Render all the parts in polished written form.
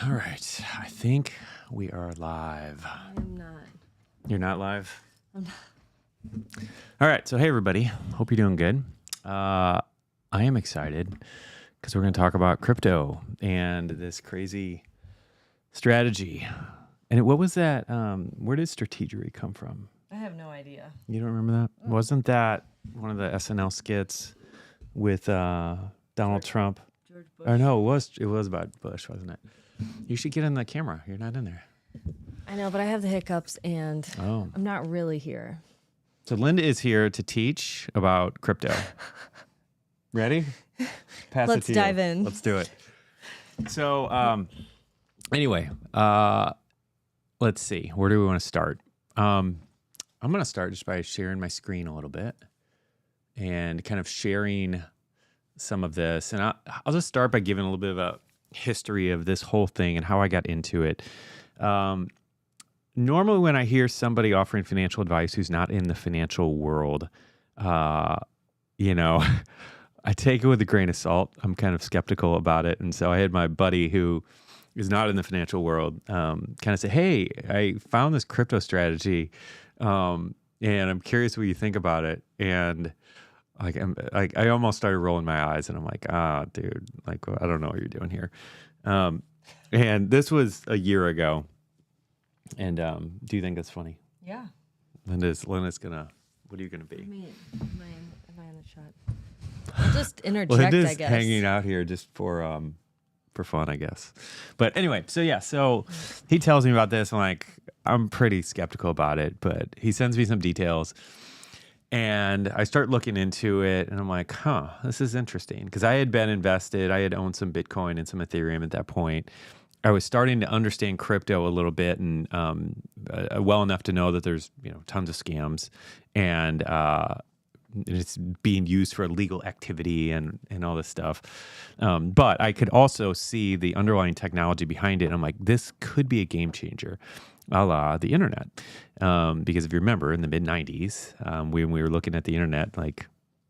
All right. I think we are live. I'm not. You're not live? I'm not. All right. So, hey, everybody. Hope you're doing good. I am excited because we're going to talk about crypto and this crazy strategy. And what was that? Where did strategery come from? I have no idea. You don't remember that? Mm. Wasn't that one of the SNL skits with Donald Trump? George Bush. Or no, it was about Bush, wasn't it? You should get in the camera. You're not in there. I know, but I have the hiccups and I'm not really here. So Linda is here to teach about crypto. Ready? Pass Let's it to dive you. in. Let's do it. So anyway, let's see. Where do we want to start? I'm going to start just by sharing my screen a little bit and kind of sharing some of this. And I'll just start by giving a little bit of a history of this whole thing and how I got into it. Normally when I hear somebody offering financial advice who's not in the financial world, I take it with a grain of salt. I'm kind of skeptical about it. And so I had my buddy who is not in the financial world kind of say, hey, I found this crypto strategy and I'm curious what you think about it. And I almost started rolling my eyes and I'm like, dude, I don't know what you're doing here. And this was a year ago. And do you think that's funny? Yeah. Linda's gonna, what are you gonna be? I mean, am I on the shot? I'll just interject, Linda's I guess. hanging out here just for fun, I guess. But anyway, so he tells me about this. I'm pretty skeptical about it, but he sends me some details. And I start looking into it and I'm like, this is interesting. Because I had been invested. I had owned some Bitcoin and some Ethereum at that point. I was starting to understand crypto a little bit and well enough to know that there's tons of scams and it's being used for illegal activity and all this stuff. But I could also see the underlying technology behind it. And I'm like, this could be a game changer. A la the internet. Because if you remember in the mid 90s, when we were looking at the internet,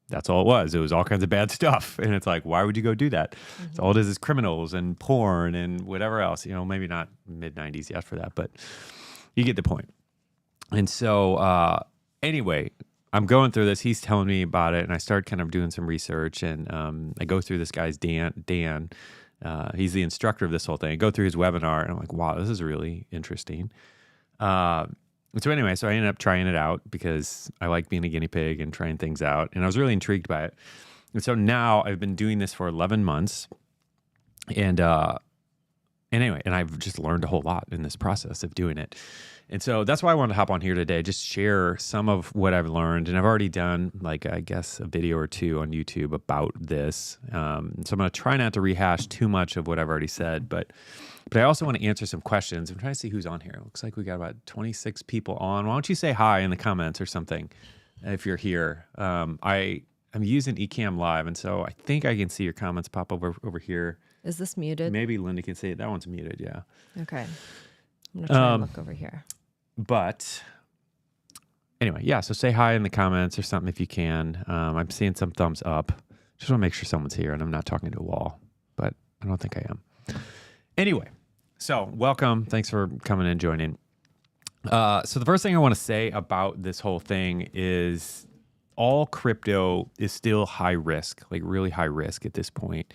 that's all it was. It was all kinds of bad stuff. And it's like, why would you go do that? Mm-hmm. So all it is criminals and porn and whatever else, maybe not mid 90s yet for that, but you get the point. And so anyway, I'm going through this. He's telling me about it and I start kind of doing some research and I go through this guy's Dan. He's the instructor of this whole thing. I go through his webinar and I'm like, wow, this is really interesting. So anyway, so I ended up trying it out because I like being a guinea pig and trying things out. And I was really intrigued by it. And so now I've been doing this for 11 months. And anyway, and I've just learned a whole lot in this process of doing it. And so that's why I wanted to hop on here today, just share some of what I've learned. And I've already done I guess a video or two on YouTube about this. So I'm going to try not to rehash too much of what I've already said, but I also want to answer some questions. I'm trying to see who's on here. It looks like we got about 26 people on. Why don't you say hi in the comments or something if you're here. I'm using Ecamm Live, and so I think I can see your comments pop over here. Is this muted? Maybe Linda can see it. That one's muted, yeah. Okay. I'm going to try and look over here. But anyway, yeah, so say hi in the comments or something if you can. I'm seeing some thumbs up. Just want to make sure someone's here and I'm not talking to a wall, but I don't think I am. Anyway, so welcome. Thanks for coming and joining. So the first thing I want to say about this whole thing is all crypto is still high risk, really high risk at this point,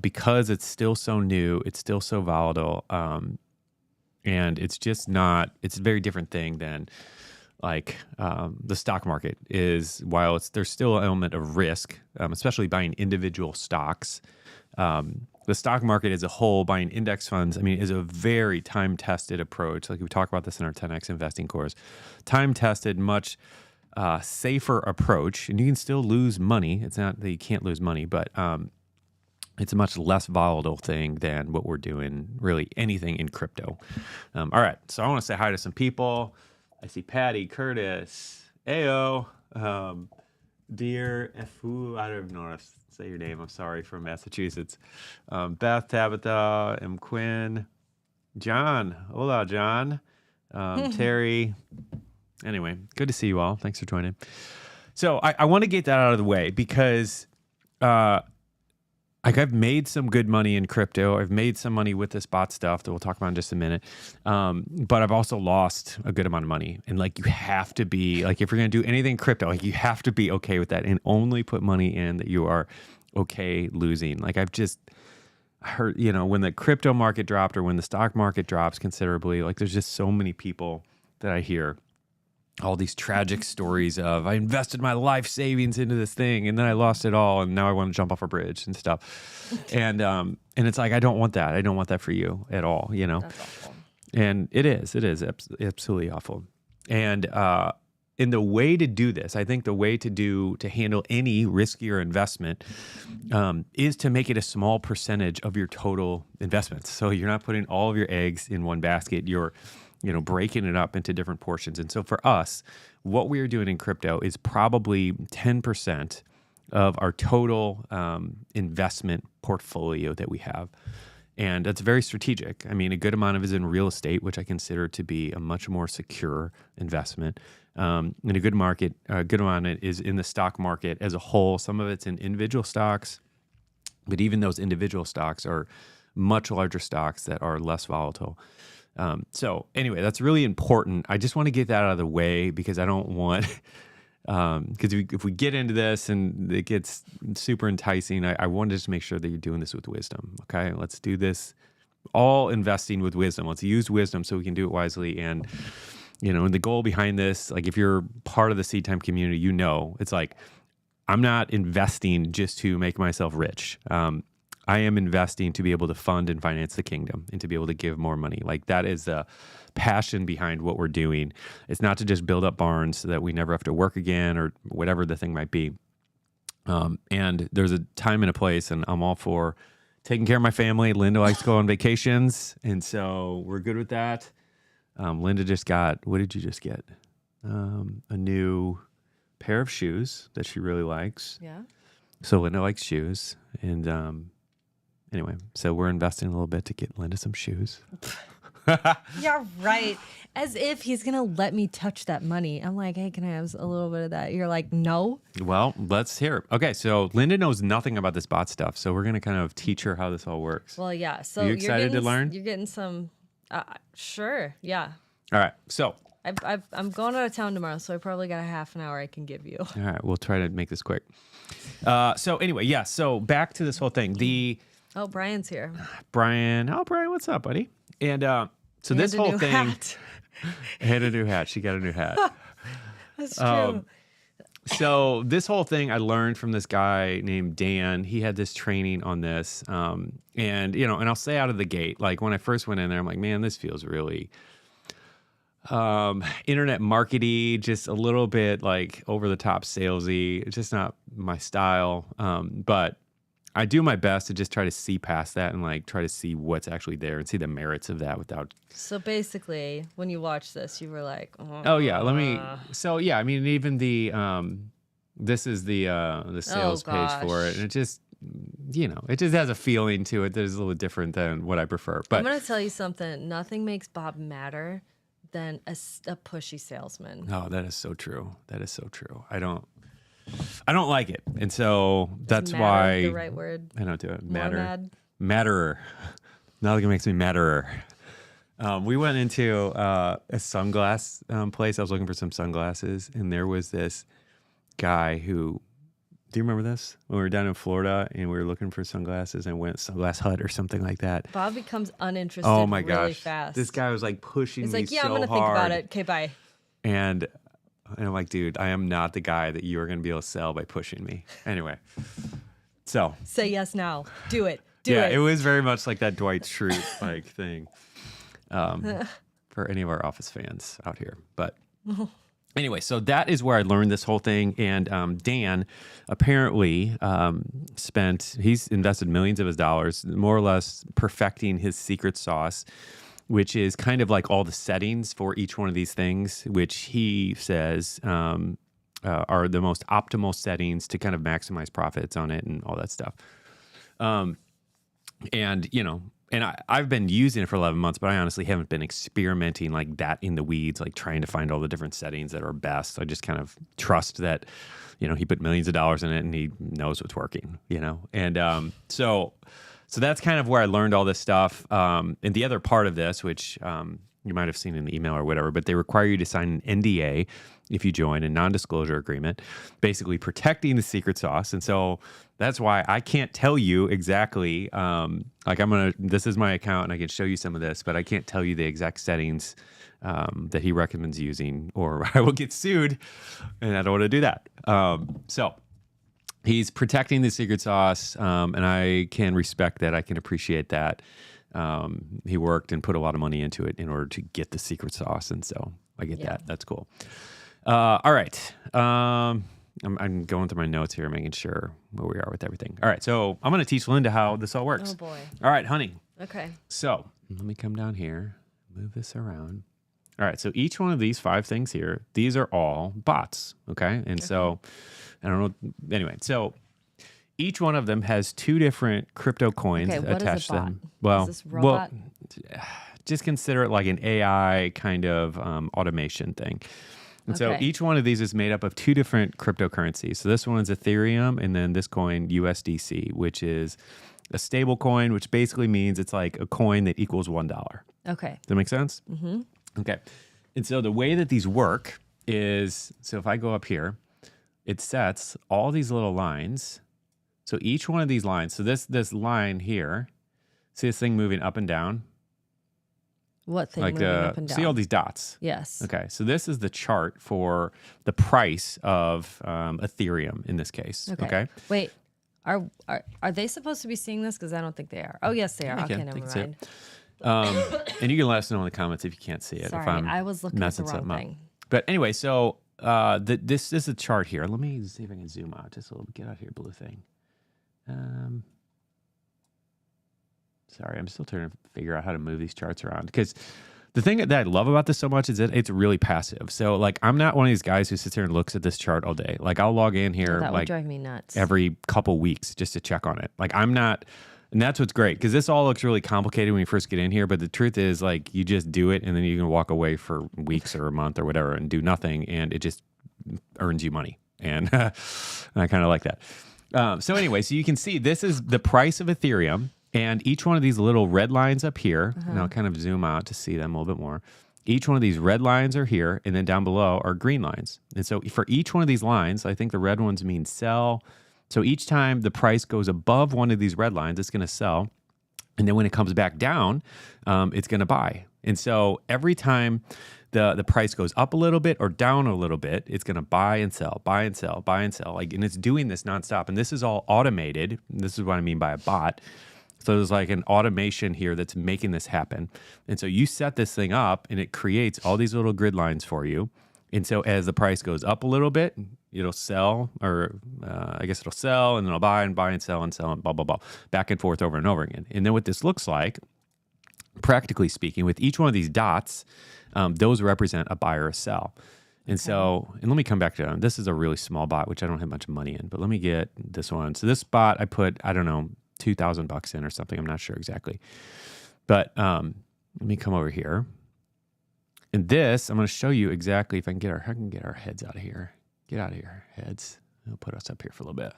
because it's still so new, it's still so volatile, and it's just not. It's a very different thing than the stock market is. While there's still an element of risk, especially buying individual stocks. The stock market as a whole, buying index funds, is a very time-tested approach. We talk about this in our 10X investing course. Time-tested, much safer approach. And you can still lose money. It's not that you can't lose money, but it's a much less volatile thing than what we're doing, really anything in crypto. All right, so I want to say hi to some people. I see Patty, Curtis, Ayo, Dear Fu, I don't know how to say your name. I'm sorry, from Massachusetts. Beth, Tabitha, M. Quinn, John. Hola, John. Terry. Anyway, good to see you all. Thanks for joining. So I want to get that out of the way because I like I've made some good money in crypto. I've made some money with this bot stuff that we'll talk about in just a minute. But I've also lost a good amount of money. And like, you have to be like, if you're going to do anything crypto, like you have to be okay with that and only put money in that you are okay losing. Like I've just heard, when the crypto market dropped or when the stock market drops considerably, like there's just so many people that I hear all these tragic stories of I invested my life savings into this thing and then I lost it all and now I want to jump off a bridge and stuff. And it's like, I don't want that. I don't want that for you at all, That's awful. And it is absolutely awful. And in the way to do this, I think the way to handle any riskier investment is to make it a small percentage of your total investments. So you're not putting all of your eggs in one basket. You're breaking it up into different portions. And so for us, what we are doing in crypto is probably 10% of our total investment portfolio that we have. And that's very strategic. I mean, a good amount of it is in real estate, which I consider to be a much more secure investment. And a good amount of it is in the stock market as a whole. Some of it's in individual stocks, but even those individual stocks are much larger stocks that are less volatile. So anyway, that's really important. I just want to get that out of the way because I don't want, because if we get into this and it gets super enticing, I want to just make sure that you're doing this with wisdom. Okay. Let's do this all investing with wisdom. Let's use wisdom so we can do it wisely. And, and the goal behind this, like if you're part of the Seed Time community, it's like, I'm not investing just to make myself rich. I am investing to be able to fund and finance the kingdom and to be able to give more money. Like that is the passion behind what we're doing. It's not to just build up barns so that we never have to work again or whatever the thing might be. And there's a time and a place, and I'm all for taking care of my family. Linda likes to go on vacations, and so we're good with that. Linda just got, what did you just get? A new pair of shoes that she really likes. Yeah. So Linda likes shoes, and anyway, so we're investing a little bit to get Linda some shoes. Yeah, right. As if he's going to let me touch that money. I'm like, hey, can I have a little bit of that? You're like, no. Well, let's hear it. Okay, so Linda knows nothing about this bot stuff, so we're going to kind of teach her how this all works. Well, yeah. So are you excited to learn? You're getting some, sure, yeah. All right, so. I'm going out of town tomorrow, so I probably got a half an hour I can give you. All right, we'll try to make this quick. So anyway, yeah, so back to this whole thing. Oh, Brian's here. Brian, what's up, buddy? And so this whole thing. Hat. I had a new hat. She got a new hat. That's true. So this whole thing I learned from this guy named Dan. He had this training on this. And I'll say out of the gate, like when I first went in there, I'm like, man, this feels really internet markety, just a little bit like over the top salesy. It's just not my style. But I do my best to just try to see past that and like try to see what's actually there and see the merits of that without. So basically, when you watch this, you were like, oh yeah, so yeah, I mean, even this is the sales page for it. And it just, it just has a feeling to it that is a little different than what I prefer. But I'm going to tell you something. Nothing makes Bob madder than a pushy salesman. Oh, that is so true. That is so true. I don't like it. And so that's why the right word. I don't do it. Matterer. Nothing makes me matterer. We went into a sunglass place. I was looking for some sunglasses, and there was this guy who, do you remember this? When we were down in Florida and we were looking for sunglasses and went to Sunglass Hut or something like that. Bob becomes uninterested really fast. This guy was like pushing me so hard. He's like, yeah, I'm going to think about it. Okay, bye. And I'm like, dude, I am not the guy that you are going to be able to sell by pushing me. Anyway, so. Say yes now. Do it. Do it. Yeah, it was very much like that Dwight Schrute like thing for any of our Office fans out here. But anyway, so that is where I learned this whole thing. And Dan apparently he's invested millions of his dollars, more or less perfecting his secret sauce, which is kind of like all the settings for each one of these things, which he says are the most optimal settings to kind of maximize profits on it and all that stuff. And, and I've been using it for 11 months, but I honestly haven't been experimenting like that in the weeds, like trying to find all the different settings that are best. I just kind of trust that, he put millions of dollars in it and he knows what's working, And so that's kind of where I learned all this stuff. And the other part of this, which you might have seen in the email or whatever, but they require you to sign an NDA if you join, a non-disclosure agreement, basically protecting the secret sauce. And so that's why I can't tell you exactly, this is my account and I can show you some of this, but I can't tell you the exact settings that he recommends using, or I will get sued, and I don't want to do that. So he's protecting the secret sauce, and I can respect that. I can appreciate that. He worked and put a lot of money into it in order to get the secret sauce, and so I get that. That's cool. All right. I'm going through my notes here, making sure where we are with everything. All right, so I'm going to teach Linda how this all works. Oh, boy. All right, honey. Okay. So let me come down here, move this around. All right, so each one of these 5 things here, these are all bots, okay? And so, I don't know. Anyway, so each one of them has 2 different crypto coins attached to them. Well, is this robot? Just consider it like an AI kind of automation thing. And so each one of these is made up of 2 different cryptocurrencies. So this one's Ethereum, and then this coin USDC, which is a stable coin, which basically means it's like a coin that equals $1. Okay. Does that make sense? Mm-hmm. Okay. And so the way that these work is, so if I go up here, it sets all these little lines. So each one of these lines, so this line here, see this thing moving up and down? What thing moving up and down? See all these dots? Yes. Okay, so this is the chart for the price of Ethereum in this case. Okay. Wait, are they supposed to be seeing this? Because I don't think they are. Oh, yes, they are. Okay, never mind. And you can let us know in the comments if you can't see it. Sorry, if I'm I was looking at the wrong thing. Up. But anyway, so this is a chart here. Let me see if I can zoom out just a little bit. Get out here, blue thing. Sorry, I'm still trying to figure out how to move these charts around, because the thing that I love about this so much is that it's really passive. So like, I'm not one of these guys who sits here and looks at this chart all day. Like, I'll log in here that would drive me nuts every couple weeks just to check on it. Like, I'm not, and that's what's great, because this all looks really complicated when you first get in here. But the truth is, like, you just do it, and then you can walk away for weeks or a month or whatever and do nothing, and it just earns you money. And I kind of like that. So anyway, so you can see this is the price of Ethereum. And each one of these little red lines up here, and I'll kind of zoom out to see them a little bit more. Each one of these red lines are here, and then down below are green lines. And so for each one of these lines, I think the red ones mean sell. So each time the price goes above one of these red lines, it's going to sell. And then when it comes back down, it's going to buy. And so every time the price goes up a little bit or down a little bit, it's going to buy and sell, buy and sell, buy and sell. Like, and it's doing this nonstop. And this is all automated. This is what I mean by a bot. So there's like an automation here that's making this happen. And so you set this thing up, and it creates all these little grid lines for you. And so as the price goes up a little bit, it'll sell, or I guess it'll sell, and then it'll buy and sell and blah, blah, blah, back and forth over and over again. And then what this looks like, practically speaking, with each one of these dots, those represent a buy or a sell. And so, and let me come back to that. This is a really small bot, which I don't have much money in, but let me get this one. So this bot, I put, I don't know, $2,000 in or something. I'm not sure exactly. But let me come over here. And this, I'm going to show you exactly if I can get our heads out of here. Get out of here, heads. I'll put us up here for a little bit.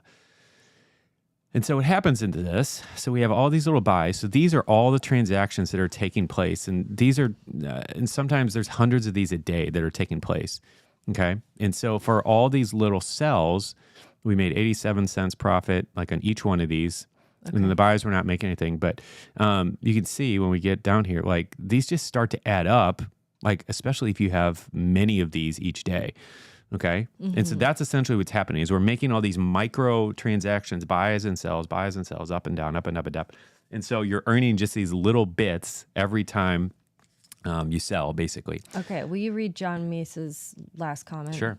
And so what happens into this, so we have all these little buys. So these are all the transactions that are taking place. And these are, and sometimes there's hundreds of these a day that are taking place. Okay. And so for all these little sells, we made 87 cents profit, like on each one of these. Okay. And then the buys were not making anything. But you can see when we get down here, like, these just start to add up, like, especially if you have many of these each day. Okay. Mm-hmm. And so that's essentially what's happening, is we're making all these micro transactions, buys and sells, up and down, up and up and up. And so you're earning just these little bits every time you sell, basically. Okay. Will you read John Meese's last comment? Sure.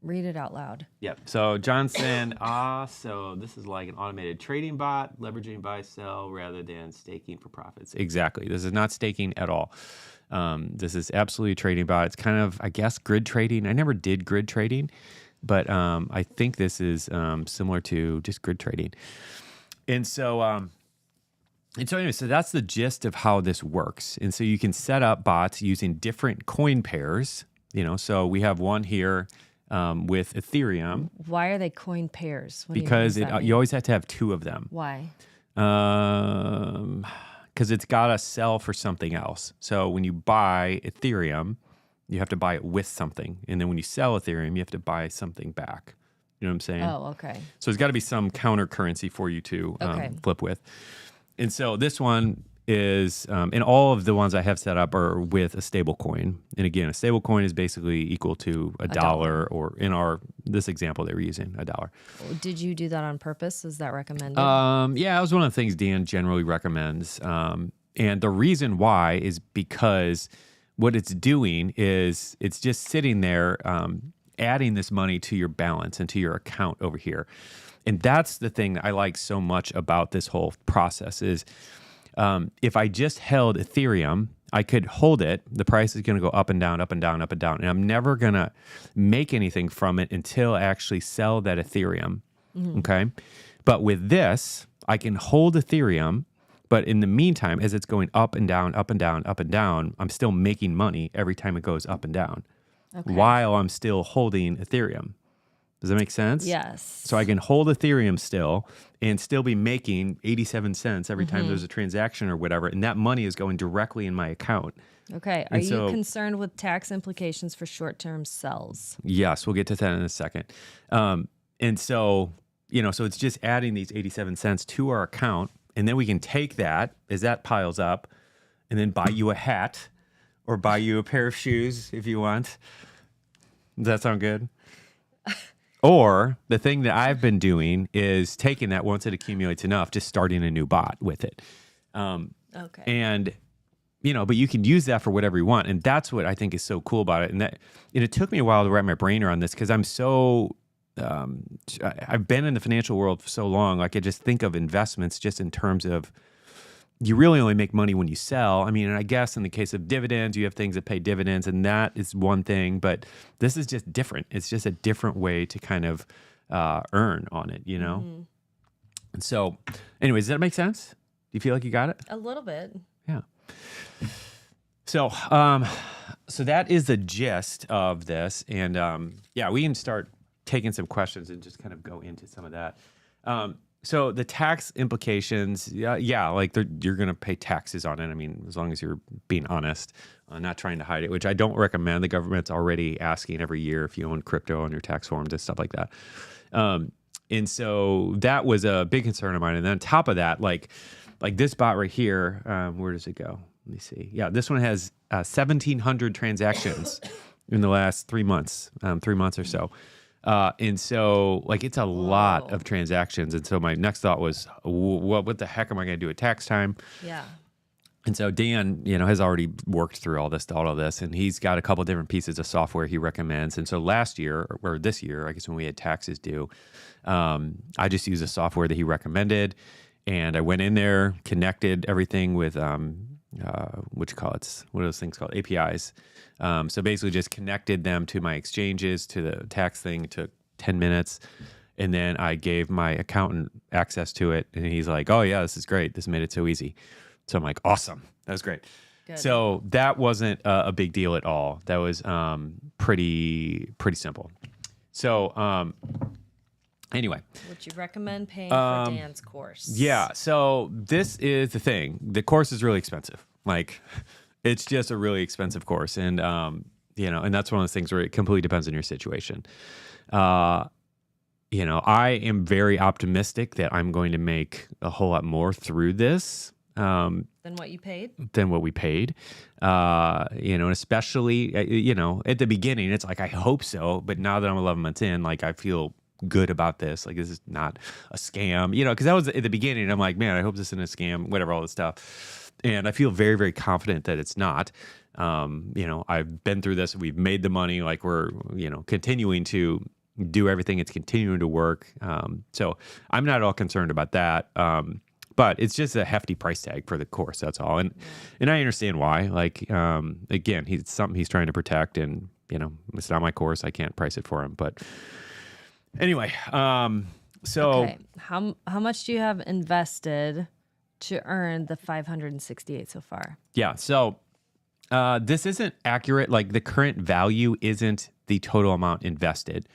Read it out loud. Yep. So Johnson, so this is like an automated trading bot, leveraging buy, sell rather than staking for profits. Exactly. This is not staking at all. This is absolutely a trading bot. It's kind of, I guess, grid trading. I never did grid trading, but I think this is similar to just grid trading. And so, anyway, so that's the gist of how this works. And so you can set up bots using different coin pairs. So we have one here with Ethereum. Why are they coin pairs? Because you always have to have two of them. Why? Because it's got to sell for something else. So when you buy Ethereum, you have to buy it with something. And then when you sell Ethereum, you have to buy something back. You know what I'm saying? Oh, okay. So there's got to be some counter currency for you to flip with. And so this one is, and all of the ones I have set up are with a stable coin. And again, a stable coin is basically equal to a dollar, or in this example they were using $1. Did you do that on purpose? Is that recommended? Yeah, it was one of the things Dan generally recommends. And the reason why is because what it's doing is it's just sitting there, adding this money to your balance and to your account over here. And that's the thing that I like so much about this whole process is if I just held Ethereum, I could hold it. The price is going to go up and down, up and down, up and down. And I'm never going to make anything from it until I actually sell that Ethereum. Mm-hmm. Okay. But with this, I can hold Ethereum. But in the meantime, as it's going up and down, up and down, up and down, I'm still making money every time it goes up and down while I'm still holding Ethereum. Does that make sense? Yes. So I can hold Ethereum still and still be making 87 cents every time there's a transaction or whatever. And that money is going directly in my account. Okay. Are you concerned with tax implications for short-term sells? Yes. We'll get to that in a second. And so, so it's just adding these 87 cents to our account. And then we can take that as that piles up and then buy you a hat or buy you a pair of shoes if you want. Does that sound good? Or the thing that I've been doing is taking that once it accumulates enough, just starting a new bot with it. Okay. And, but you can use that for whatever you want. And that's what I think is so cool about it. And it took me a while to wrap my brain around this because I'm so, I've been in the financial world for so long. Like I just think of investments just in terms of you really only make money when you sell. I mean, and I guess in the case of dividends, you have things that pay dividends, and that is one thing. But this is just different. It's just a different way to kind of earn on it, Mm-hmm. And so, anyways, does that make sense? Do you feel like you got it? A little bit. Yeah. So, so that is the gist of this, and we can start taking some questions and just kind of go into some of that. So the tax implications, like you're going to pay taxes on it. I mean, as long as you're being honest, not trying to hide it, which I don't recommend. The government's already asking every year if you own crypto on your tax forms and stuff like that. And so that was a big concern of mine. And then on top of that, like this bot right here, where does it go? Let me see. Yeah, this one has 1,700 transactions in the last 3 months, 3 months or so. And so like it's a lot of transactions. And so my next thought was, what the heck am I going to do at tax time? Yeah. And so Dan, has already worked through all of this, and he's got a couple different pieces of software he recommends. And so last year, or this year, I guess when we had taxes due, I just used a software that he recommended, and I went in there, connected everything with, what are those things called? APIs. So basically just connected them to my exchanges, to the tax thing. It took 10 minutes. And then I gave my accountant access to it. And he's like, oh, yeah, this is great. This made it so easy. So I'm like, awesome. That was great. Good. So that wasn't a big deal at all. That was pretty simple. So anyway. Would you recommend paying for Dan's course? Yeah. So this is the thing. The course is really expensive. Like, it's just a really expensive course. And, and that's one of those things where it completely depends on your situation. I am very optimistic that I'm going to make a whole lot more through this. Than what you paid? Than what we paid. And especially, at the beginning, it's like, I hope so. But now that I'm 11 months in, like, I feel good about this. Like, this is not a scam, because that was at the beginning. I'm like, man, I hope this isn't a scam, whatever, all this stuff. And I feel very, very confident that it's not. I've been through this. We've made the money. Like, we're, continuing to do everything. It's continuing to work. So I'm not at all concerned about that. But it's just a hefty price tag for the course. That's all. And I understand why. Like, again, it's something he's trying to protect, and, it's not my course. I can't price it for him. But anyway, So Okay. How much do you have invested to earn the 568 so far? yeah, so this isn't accurate. Like the current value isn't the total amount invested,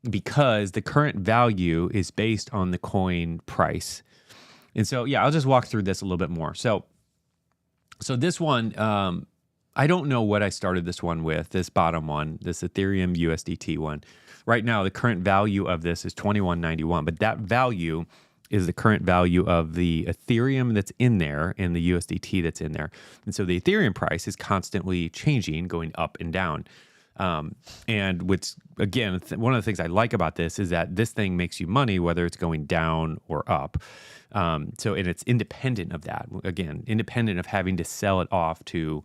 because the current value is based on the coin price. And so, yeah, I'll just walk through this a little bit more. So this one, I don't know what I started this one with, this bottom one, this Ethereum USDT one. Right now, the current value of this is $21.91, but that value is the current value of the Ethereum that's in there and the USDT that's in there. And so the Ethereum price is constantly changing, going up and down. And which, again, one of the things I like about this is that this thing makes you money whether it's going down or up. And it's independent of that. Again, independent of having to sell it off to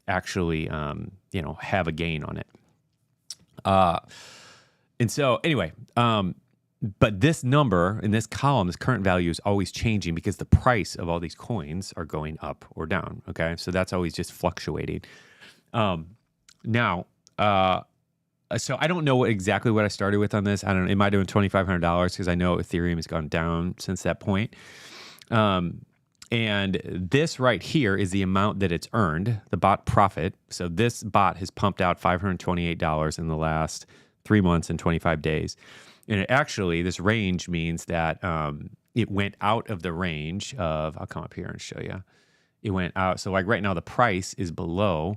actually, have a gain on it. And so anyway, but this number in this column, this current value is always changing because the price of all these coins are going up or down. Okay. So that's always just fluctuating. Now, so I don't know exactly what I started with on this. I don't know. It might have been $2,500 because I know Ethereum has gone down since that point. And this right here is the amount that it's earned, the bot profit. So this bot has pumped out $528 in the last 3 months and 25 days. And this range means that it went out of the range of, I'll come up here and show you. It went out. So like right now, the price is below.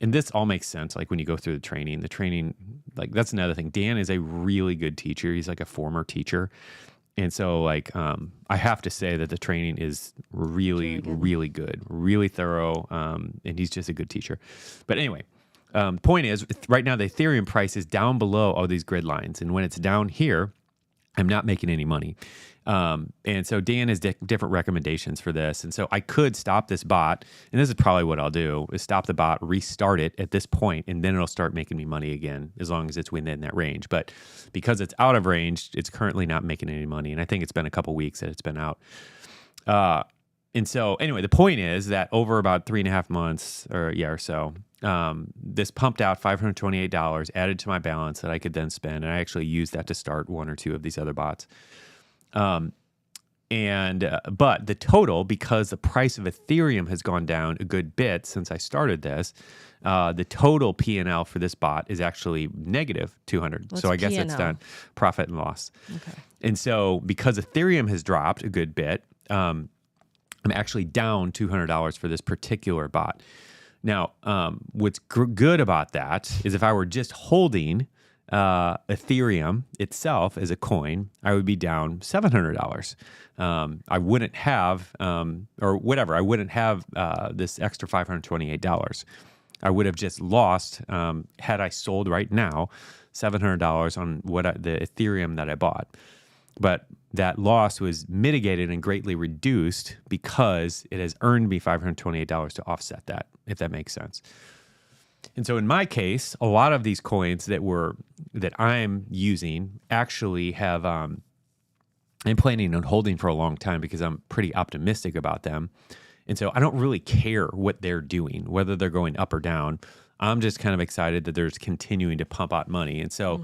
And this all makes sense. Like when you go through the training, like that's another thing. Dan is a really good teacher. He's like a former teacher. And so like, I have to say that the training is really, really good, really thorough. And he's just a good teacher. But anyway, point is right now, the Ethereum price is down below all these grid lines. And when it's down here, I'm not making any money. And so Dan has different recommendations for this. And so I could stop this bot, and this is probably what I'll do, is stop the bot, restart it at this point, and then it'll start making me money again, as long as it's within that range. But because it's out of range, it's currently not making any money. And I think it's been a couple weeks that it's been out. And so anyway, the point is that over about 3.5 months or so, this pumped out $528 added to my balance that I could then spend. And I actually used that to start one or two of these other bots. But the total, because the price of Ethereum has gone down a good bit since I started this, the total P&L for this bot is actually negative 200. What's so I guess P&L? it's done profit and loss. Okay. And so because Ethereum has dropped a good bit, I'm actually down $200 for this particular bot. Now, what's good about that is if I were just holding Ethereum itself as a coin, I would be down $700. I wouldn't have, I wouldn't have this extra $528. I would have just lost, had I sold right now, $700 on the Ethereum that I bought. But that loss was mitigated and greatly reduced because it has earned me $528 to offset that, if that makes sense. And so in my case, a lot of these coins that I'm using actually have, I'm planning on holding for a long time because I'm pretty optimistic about them. And so I don't really care what they're doing, whether they're going up or down. I'm just kind of excited that they're continuing to pump out money. And so,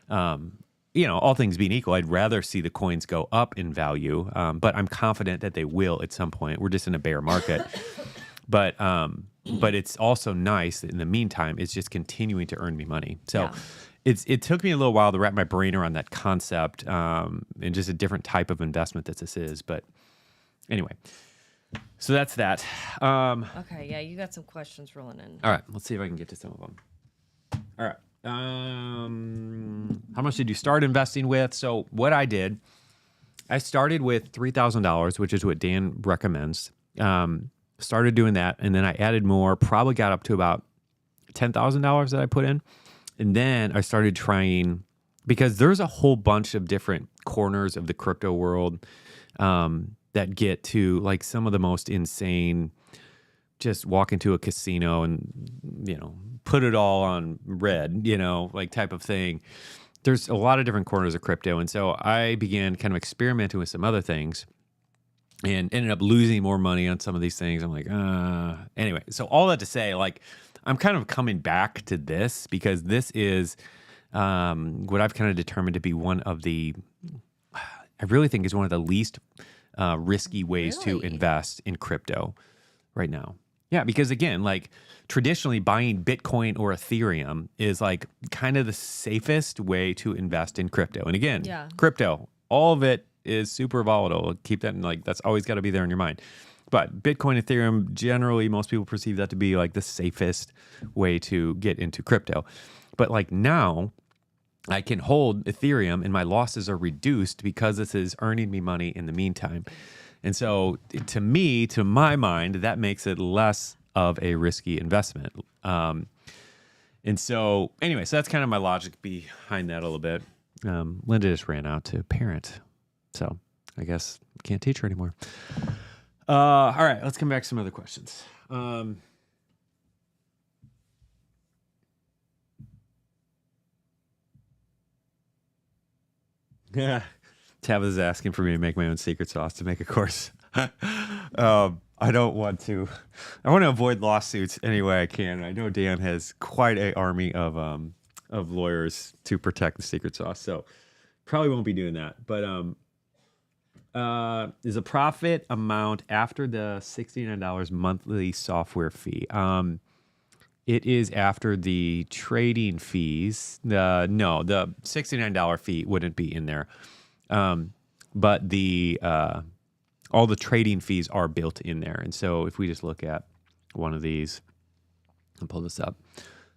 all things being equal, I'd rather see the coins go up in value, but I'm confident that they will at some point. We're just in a bear market. But it's also nice that in the meantime, it's just continuing to earn me money. So it took me a little while to wrap my brain around that concept and just a different type of investment that this is. But anyway, so that's that. Okay, yeah, you got some questions rolling in. All right, let's see if I can get to some of them. All right. How much did you start investing with? So what I did, I started with $3,000, which is what Dan recommends. Started doing that, and then I added more, probably got up to about $10,000 that I put in. And then I started trying, because there's a whole bunch of different corners of the crypto world that get to like some of the most insane, just walk into a casino and, put it all on red, like type of thing. There's a lot of different corners of crypto. And so I began kind of experimenting with some other things and ended up losing more money on some of these things. I'm like, anyway, so all that to say, like, I'm kind of coming back to this because this is what I've kind of determined to be one of the, I really think is one of the least risky ways to Really? invest in crypto right now. Yeah, because again, like traditionally buying Bitcoin or Ethereum is like kind of the safest way to invest in crypto. And again, Yeah. crypto, all of it is super volatile. Keep that in, like, that's always got to be there in your mind. But Bitcoin, Ethereum, generally most people perceive that to be like the safest way to get into crypto. But like now, I can hold Ethereum and my losses are reduced because this is earning me money in the meantime. And so to me, to my mind, that makes it less of a risky investment. And so anyway, so that's kind of my logic behind that a little bit. Linda just ran out to parent. So I guess can't teach her anymore. All right, let's come back to some other questions. Yeah. Tabitha's asking for me to make my own secret sauce to make a course. I don't want to. I want to avoid lawsuits any way I can. I know Dan has quite an army of lawyers to protect the secret sauce, so probably won't be doing that. But is a profit amount after the $69 monthly software fee? It is after the trading fees. No, the $69 fee wouldn't be in there. But the all the trading fees are built in there. And so if we just look at one of these, I'll pull this up.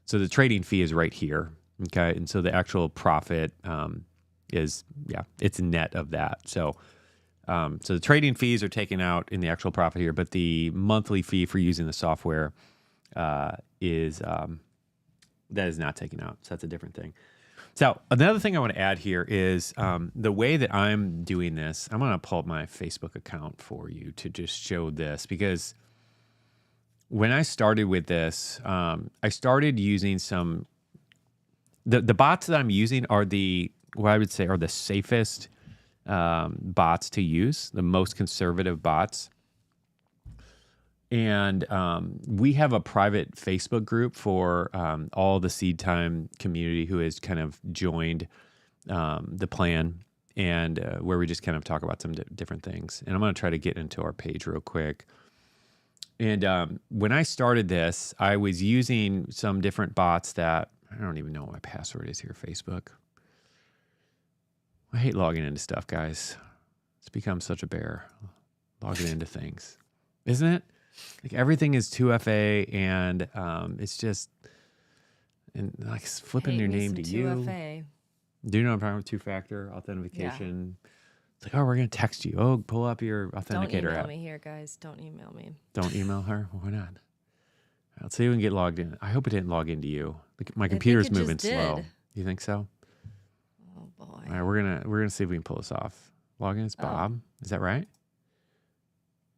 So the trading fee is right here. Okay. And so the actual profit is, it's net of that. So the trading fees are taken out in the actual profit here, but the monthly fee for using the software is that is not taken out. So that's a different thing. So another thing I want to add here is the way that I'm doing this. I'm going to pull up my Facebook account for you to just show this, because when I started with this, I started using the bots that I'm using are what I would say are the safest bots to use, the most conservative bots. And we have a private Facebook group for all the Seed Time community who has kind of joined the plan, and where we just kind of talk about some different things. And I'm going to try to get into our page real quick. And when I started this, I was using some different bots that I don't even know what my password is here, Facebook. I hate logging into stuff, guys. It's become such a bear logging into things, isn't it? Like everything is 2FA, and it's just, and like flipping your name to you. 2FA. Do you know what I'm talking about? Two-factor authentication. Yeah. It's like, oh, we're gonna text you. Oh, pull up your authenticator Don't email app. me here, guys. Don't email me. Don't email her. Well, why not? Let's see if we can get logged in. I hope it didn't log into you. My computer's moving slow. You think so? Oh boy. All right, we're gonna see if we can pull this off. Log in as Bob. Is that right?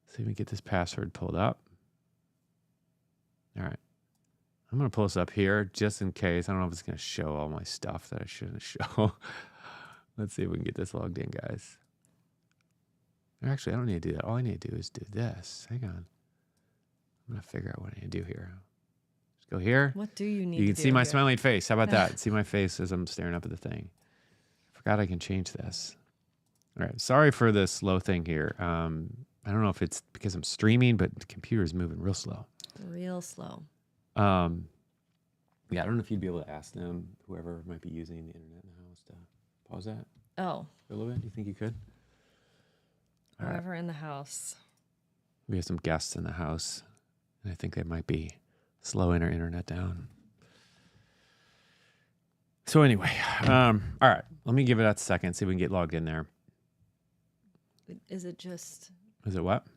See if we can get this password pulled up. All right. I'm going to pull this up here just in case. I don't know if it's going to show all my stuff that I shouldn't show. Let's see if we can get this logged in, guys. Actually, I don't need to do that. All I need to do is do this. Hang on. I'm going to figure out what I need to do here. Just go here. What do you need to do? You can see my here? smiling face. How about that? See my face as I'm staring up at the thing. I forgot I can change this. All right. Sorry for the slow thing here. I don't know if it's because I'm streaming, but the computer is moving real slow. Real slow. Yeah, I don't know if you'd be able to ask them, whoever might be using the internet in the house, to pause that for a little bit. Do you think you could? Whoever in the house. We have some guests in the house, and I think they might be slowing our internet down. So anyway, all right, let me give it a second, see if we can get logged in there. Is it just what?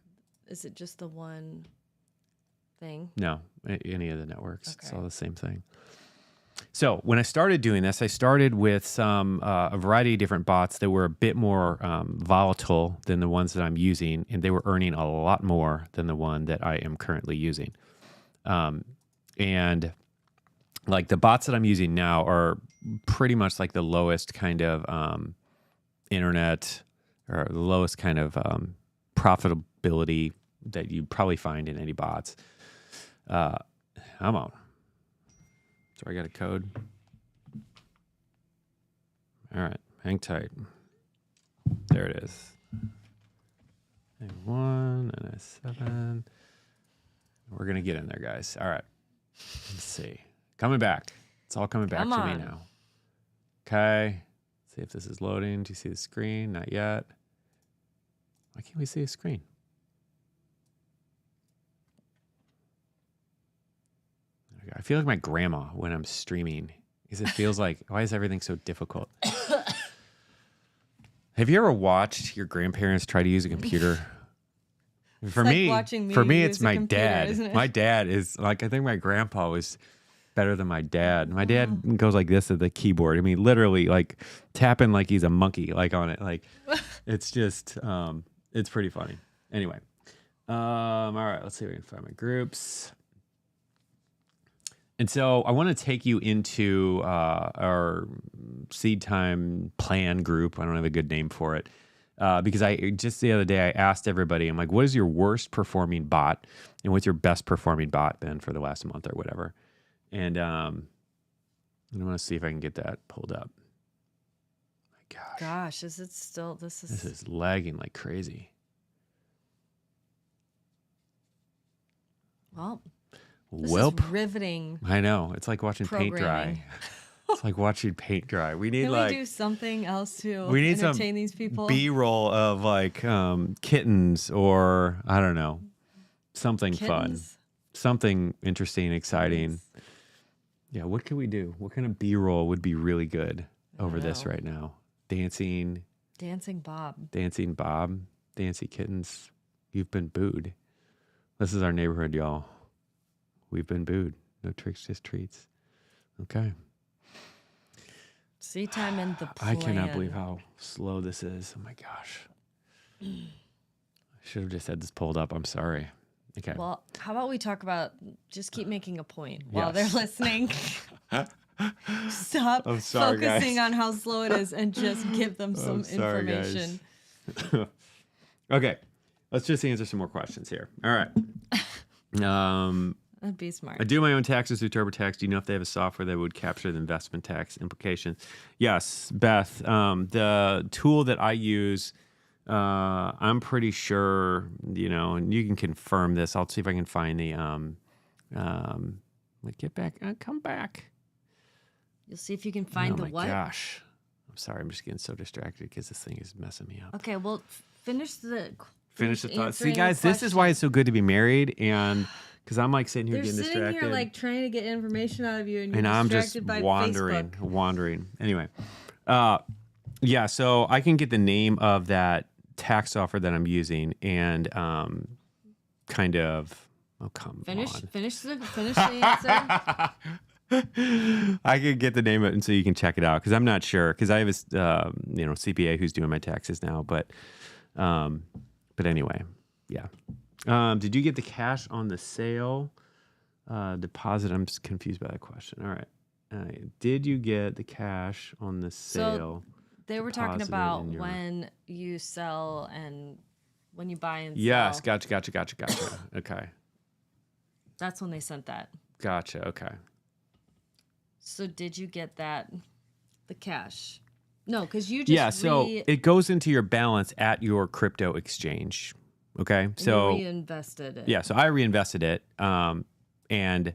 Is it just the one thing? No, any of the networks. Okay. It's all the same thing. So when I started doing this, I started with a variety of different bots that were a bit more volatile than the ones that I'm using, and they were earning a lot more than the one that I am currently using. And like the bots that I'm using now are pretty much like the lowest kind of internet, or the lowest kind of profitability that you probably find in any bots. I'm on. So I got a code. All right. Hang tight. There it is. A 1 and a 7. We're going to get in there, guys. All right. Let's see. Coming back. It's all coming back to me now. Okay. Let's see if this is loading. Do you see the screen? Not yet. Why can't we see a screen? I feel like my grandma when I'm streaming because it feels like, why is everything so difficult? Have you ever watched your grandparents try to use a computer? For me, it's my dad. Isn't it? My dad is like, I think my grandpa was better than my dad. My dad goes like this at the keyboard. I mean, literally like tapping like he's a monkey, like on it. Like it's just, it's pretty funny. Anyway. All right, let's see if we can find my groups. And so I want to take you into our seed time plan group. I don't have a good name for it. Because I just the other day I asked everybody, I'm like, what is your worst performing bot? And what's your best performing bot been for the last month or whatever? And I want to see if I can get that pulled up. My gosh, is it still, this is lagging like crazy. Well, this is riveting. I know. It's like watching paint dry. It's like watching paint dry. We need Can we do something else to entertain some these people? B-roll of like kittens or I don't know, something fun, something interesting, exciting. Yeah, what can we do? What kind of B-roll would be really good over this right now? Dancing Bob, Dancy Kittens. You've been booed. This is our neighborhood, y'all. We've been booed. No tricks, just treats. Okay. Seed time in the plan. I cannot believe how slow this is. Oh my gosh. I should have just had this pulled up. I'm sorry. Okay. Well, how about we talk about just keep making a point while they're listening. Stop focusing on how slow it is and just give them some information. Okay. Let's just answer some more questions here. All right. That'd be smart. I do my own taxes through TurboTax. Do you know if they have a software that would capture the investment tax implications? Yes, Beth. The tool that I use, I'm pretty sure, and you can confirm this. I'll see if I can find the, get back, come back. You'll see if you can find the what? Oh my gosh. I'm sorry. I'm just getting so distracted because this thing is messing me up. Okay, well, finish the thought. See, guys, this is why it's so good to be married and... Because I'm like sitting here getting distracted. They're sitting here like trying to get information out of you, and you're distracted by Facebook. wandering. Anyway, yeah. So I can get the name of that tax software that I'm using, and kind of. Oh come on. Finish the answer. I could get the name of it, and so you can check it out. Because I'm not sure. Because I have a CPA who's doing my taxes now, but anyway, yeah. Did you get the cash on the sale deposit? I'm just confused by that question. All right. Did you get the cash on the sale? So they were talking about when you sell and when you buy and sell. Yes. Gotcha. Okay. That's when they sent that. Gotcha. Okay. So did you get the cash? No, because you just so it goes into your balance at your crypto exchange. Okay, so you reinvested it. Yeah, so I reinvested it, and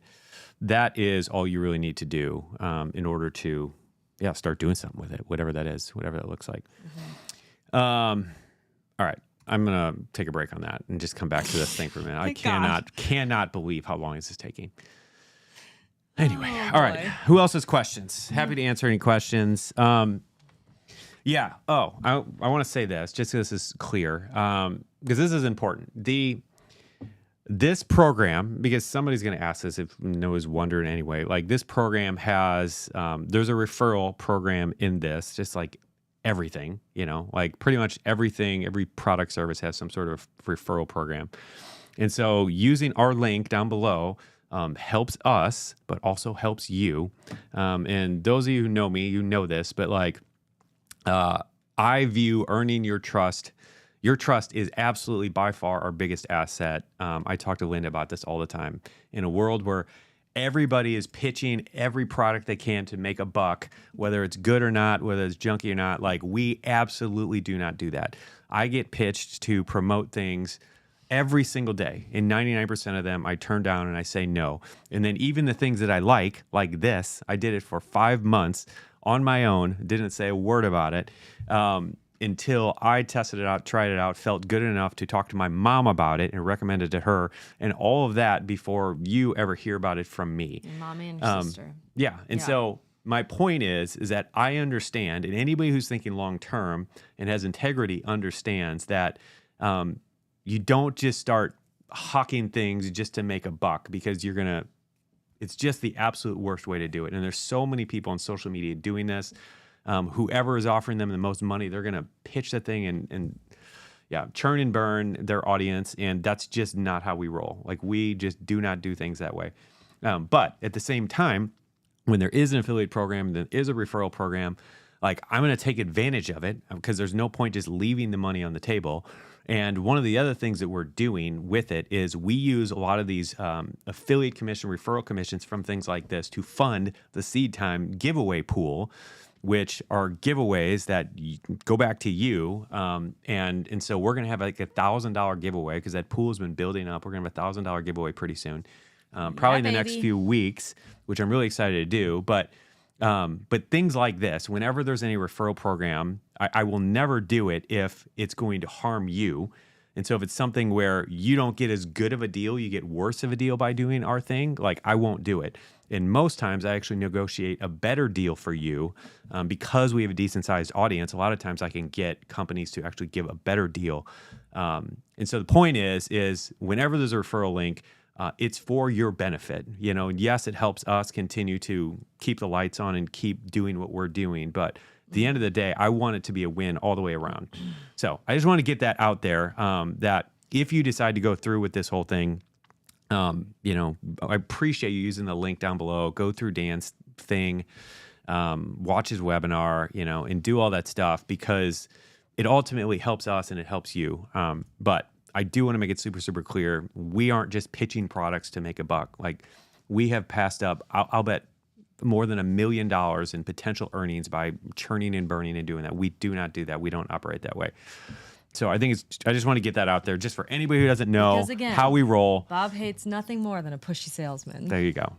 that is all you really need to do in order to, start doing something with it, whatever that is, whatever that looks like. Mm-hmm. All right, I'm gonna take a break on that and just come back to this thing for a minute. I cannot believe how long this is taking. Anyway, all right. Who else has questions? Happy to answer any questions. Yeah. Oh, I want to say this just so this is clear, because this is important. This program, because somebody's going to ask this if no one's wondering anyway, like this program has, there's a referral program in this, just like everything, like pretty much everything, every product service has some sort of referral program. And so using our link down below helps us, but also helps you. And those of you who know me, you know this, but like, I view earning your trust. Your trust is absolutely by far our biggest asset. I talk to Linda about this all the time. In a world where everybody is pitching every product they can to make a buck, whether it's good or not, whether it's junky or not. Like, we absolutely do not do that. I get pitched to promote things every single day. And 99% of them I turn down and I say no. And then even the things that I like this, I did it for 5 months on my own, didn't say a word about it. Until I tested it out, tried it out, felt good enough to talk to my mom about it and recommend it to her, and all of that before you ever hear about it from me. Your mommy and your sister. Yeah. And so my point is that I understand, and anybody who's thinking long term and has integrity understands that you don't just start hawking things just to make a buck, because it's just the absolute worst way to do it. And there's so many people on social media doing this. Whoever is offering them the most money, they're going to pitch the thing and churn and burn their audience. And that's just not how we roll. Like, we just do not do things that way. But at the same time, when there is an affiliate program, there is a referral program, like, I'm going to take advantage of it, because there's no point just leaving the money on the table. And one of the other things that we're doing with it is we use a lot of these affiliate commission, referral commissions from things like this to fund the Seed Time giveaway pool, which are giveaways that go back to you. And so we're going to have like $1,000 giveaway, because that pool has been building up. We're going to have $1,000 giveaway pretty soon, probably in the next few weeks, which I'm really excited to do. But things like this, whenever there's any referral program, I will never do it if it's going to harm you. And so if it's something where you don't get as good of a deal, you get worse of a deal by doing our thing, like, I won't do it. And most times I actually negotiate a better deal for you, because we have a decent sized audience. A lot of times I can get companies to actually give a better deal. And so the point is whenever there's a referral link, it's for your benefit, and yes, it helps us continue to keep the lights on and keep doing what we're doing. But at the end of the day, I want it to be a win all the way around. So I just want to get that out there, that if you decide to go through with this whole thing, I appreciate you using the link down below. Go through Dan's thing, watch his webinar, and do all that stuff, because it ultimately helps us and it helps you. But I do want to make it super, super clear. We aren't just pitching products to make a buck. Like, we have passed up, I'll bet, more than $1 million in potential earnings by churning and burning and doing that. We do not do that. We don't operate that way. So I just want to get that out there, just for anybody who doesn't know how we roll. Bob hates nothing more than a pushy salesman. There you go.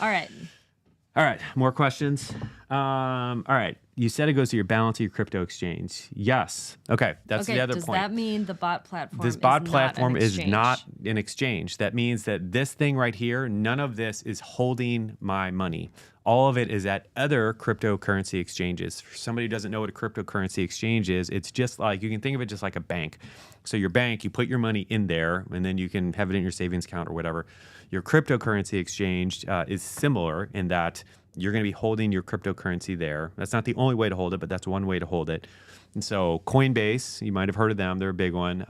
All right. More questions. All right. You said it goes to your balance of your crypto exchange. Yes. Okay. That's the other point. Does that mean the bot platform is not an exchange? That means that this thing right here, none of this is holding my money. All of it is at other cryptocurrency exchanges. For somebody who doesn't know what a cryptocurrency exchange is, it's just like, you can think of it just like a bank. So your bank, you put your money in there, and then you can have it in your savings account or whatever. Your cryptocurrency exchange is similar in that you're going to be holding your cryptocurrency there. That's not the only way to hold it, but that's one way to hold it. And so Coinbase, you might have heard of them. They're a big one.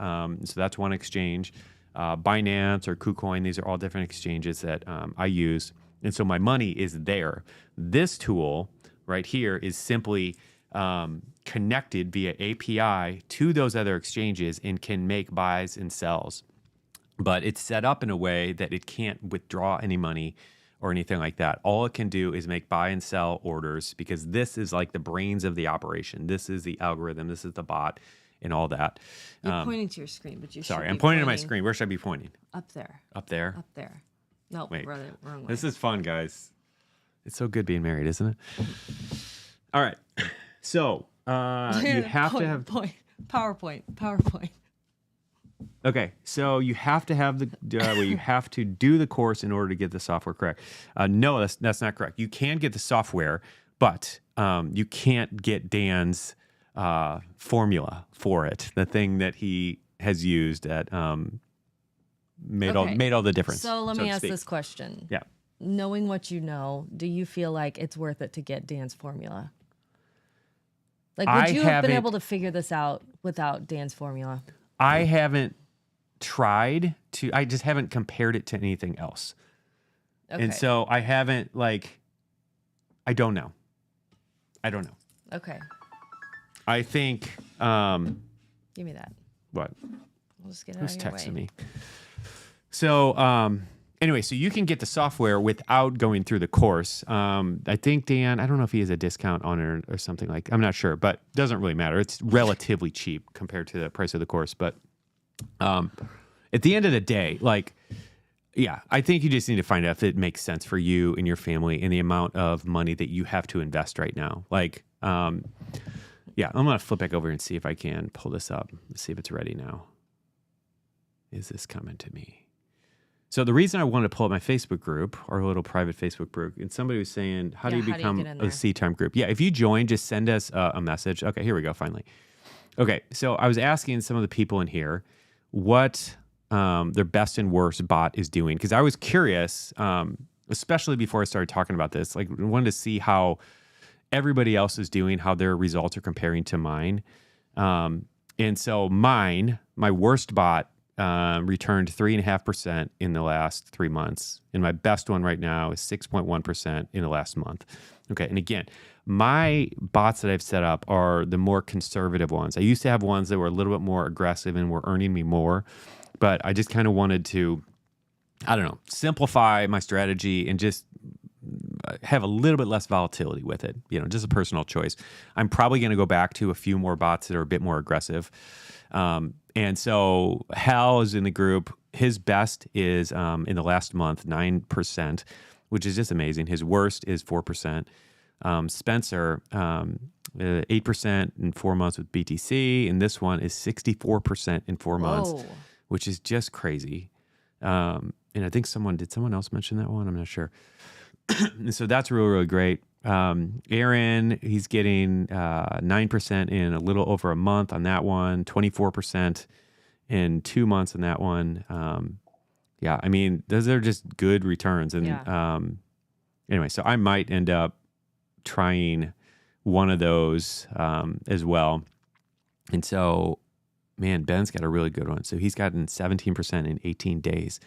So that's one exchange. Binance or KuCoin, these are all different exchanges that I use. And so my money is there. This tool right here is simply connected via API to those other exchanges and can make buys and sells. But it's set up in a way that it can't withdraw any money or anything like that. All it can do is make buy and sell orders, because this is like the brains of the operation. This is the algorithm. This is the bot and all that. You're pointing to your screen, but you should I'm pointing to my screen. Where should I be pointing? Up there. Up there? Up there. No, wait. Wrong way. This is fun, guys. It's so good being married, isn't it? All right. So you have to have... PowerPoint. Okay, so you have to have you have to do the course in order to get the software correct. No, that's not correct. You can get the software, but you can't get Dan's formula for it. The thing that he has used that made all the difference. So let me ask this question. Yeah. Knowing what you know, do you feel like it's worth it to get Dan's formula? Like, would you have been able to figure this out without Dan's formula? I haven't tried to. I just haven't compared it to anything else. Okay. And so I haven't, I don't know. Okay. I think. Give me that. What? We'll just get it out of your way. Who's texting me? So anyway, so you can get the software without going through the course. I think Dan, I don't know if he has a discount on it or something like, I'm not sure, but doesn't really matter. It's relatively cheap compared to the price of the course. But at the end of the day, like, yeah, I think you just need to find out if it makes sense for you and your family and the amount of money that you have to invest right now. Like, yeah, I'm going to flip back over and see if I can pull this up. Let's see if it's ready now. Is this coming to me? So the reason I wanted to pull up my Facebook group, our little private Facebook group, and somebody was saying, how do you become a C-Time group? Yeah, if you join, just send us a message. Okay, here we go, finally. Okay, so I was asking some of the people in here what their best and worst bot is doing, because I was curious, especially before I started talking about this. Like, I wanted to see how everybody else is doing, how their results are comparing to mine. And so my worst bot returned 3.5% in the last 3 months. And my best one right now is 6.1% in the last month. Okay. And again, my bots that I've set up are the more conservative ones. I used to have ones that were a little bit more aggressive and were earning me more, but I just kind of wanted to, I don't know, simplify my strategy and just have a little bit less volatility with it. You know, just a personal choice. I'm probably going to go back to a few more bots that are a bit more aggressive. And so Hal is in the group. His best is in the last month, 9%, which is just amazing. His worst is 4%. Spencer, 8% in 4 months with BTC. And this one is 64% in 4 months, which is just crazy. And I think did someone else mention that one? I'm not sure. And so that's really, really great. Aaron, he's getting 9% in a little over a month on that one, 24% in 2 months on that one. Yeah, I mean, those are just good returns. And anyway, so I might end up trying one of those as well. And so, man, Ben's got a really good one. So he's gotten 17% in 18 days,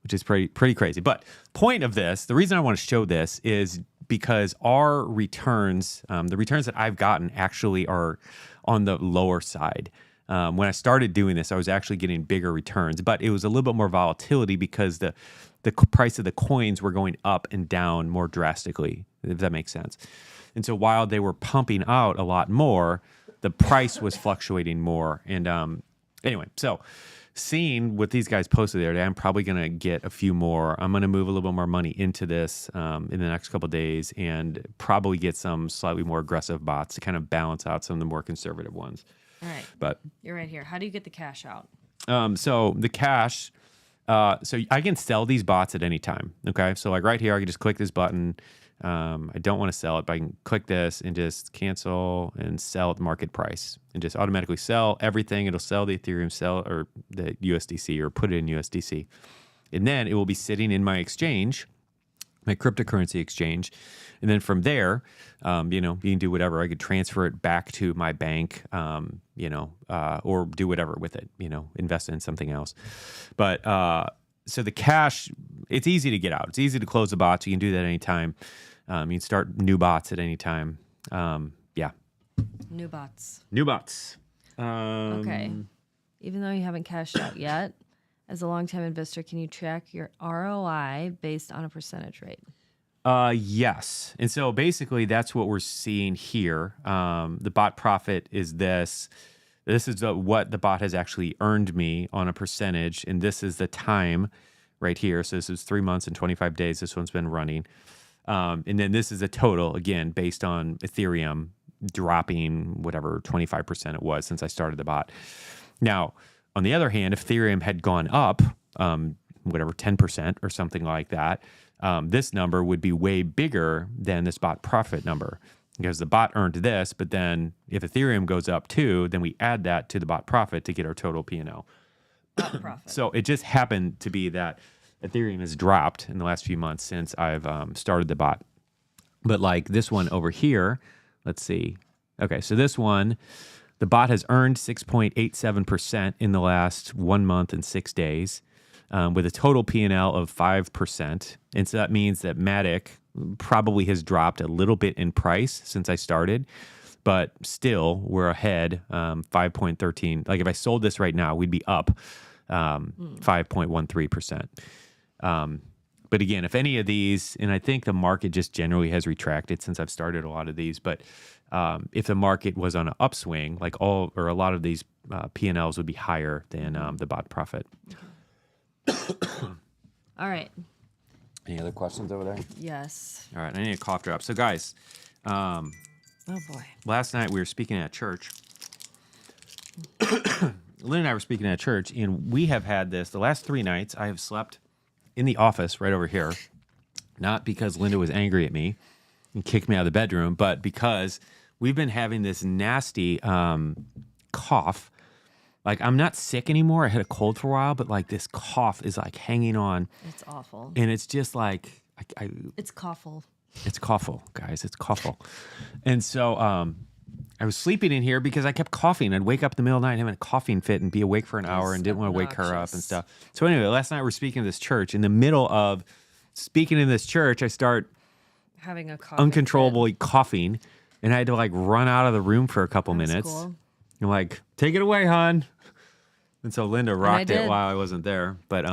which is pretty crazy. But point of this, the reason I want to show this is because our returns, the returns that I've gotten actually are on the lower side. When I started doing this, I was actually getting bigger returns, but it was a little bit more volatility because the price of the coins were going up and down more drastically, if that makes sense. And so while they were pumping out a lot more, the price was fluctuating more. And anyway, so seeing what these guys posted there today, I'm probably going to get a few more. I'm going to move a little bit more money into this in the next couple of days and probably get some slightly more aggressive bots to kind of balance out some of the more conservative ones. All right. But you're right here. How do you get the cash out? So the cash, so I can sell these bots at any time. Okay. So like right here, I can just click this button. I don't want to sell it, but I can click this and just cancel and sell at the market price and just automatically sell everything. It'll sell the Ethereum, sell or the USDC or put it in USDC. And then it will be sitting in my exchange, my cryptocurrency exchange. And then from there, you can do whatever. I could transfer it back to my bank, or do whatever with it, invest in something else. But so the cash, it's easy to get out. It's easy to close the bots. You can do that anytime. You can start new bots at any time. Yeah. New bots. Okay. Even though you haven't cashed out yet, as a long-time investor, can you track your ROI based on a percentage rate? Yes. And so basically that's what we're seeing here. The bot profit is this. This is what the bot has actually earned me on a percentage. And this is the time right here. So this is 3 months and 25 days. This one's been running. And then this is a total, again, based on Ethereum dropping whatever 25% it was since I started the bot. Now, on the other hand, if Ethereum had gone up, whatever, 10% or something like that, this number would be way bigger than this bot profit number because the bot earned this. But then if Ethereum goes up too, then we add that to the bot profit to get our total P&L. Bot profit. So it just happened to be that Ethereum has dropped in the last few months since I've started the bot. But like this one over here, let's see. Okay, so this one, the bot has earned 6.87% in the last 1 month and 6 days. With a total P&L of 5%. And so that means that Matic probably has dropped a little bit in price since I started, but still we're ahead 5.13. Like if I sold this right now, we'd be up 5.13%. But again, if any of these, and I think the market just generally has retracted since I've started a lot of these, but if the market was on an upswing, like all or a lot of these P&Ls would be higher than the bot profit. All right. Any other questions over there? Yes. All right, I need a cough drop. So guys, oh boy. Last night we were speaking at church. Lynn and I were speaking at church, and we have had this. The last 3 nights, I have slept in the office right over here, not because Linda was angry at me and kicked me out of the bedroom, but because we've been having this nasty cough. Like, I'm not sick anymore. I had a cold for a while, but like this cough is like hanging on. It's awful. And it's just like, it's coughful. It's coughful, guys. It's coughful. And so I was sleeping in here because I kept coughing. I'd wake up in the middle of the night having a coughing fit and be awake for an hour and didn't want to wake her up and stuff. So anyway, last night we're speaking to this church. In the middle of speaking in this church, I start having a uncontrollably coughing, and I had to like run out of the room for a couple minutes. Cool. I'm like, take it away, hon. And so Linda rocked it while I wasn't there. But